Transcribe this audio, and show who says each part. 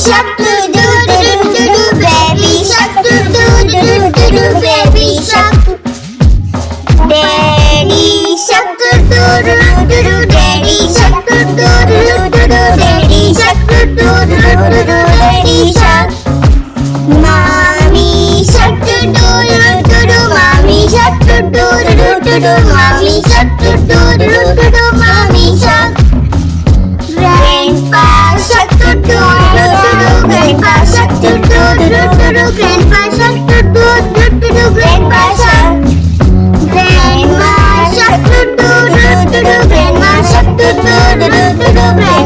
Speaker 1: shark do do do do do, baby shark do do do do do, baby shark. Daddy shark do do do do do, daddy shark do do do do do, daddy shark do do do do do, daddy shark. Mommy shark do do do do do, mommy shark do do do do do, mommy shark do do do do do, mommy shark. Grandpa shark do do do do do, grandpa shark do do do do do, grandpa shark do do do do do, grandpa shark. Grandma shark do do do do do, grandma shark do do do do do, grandma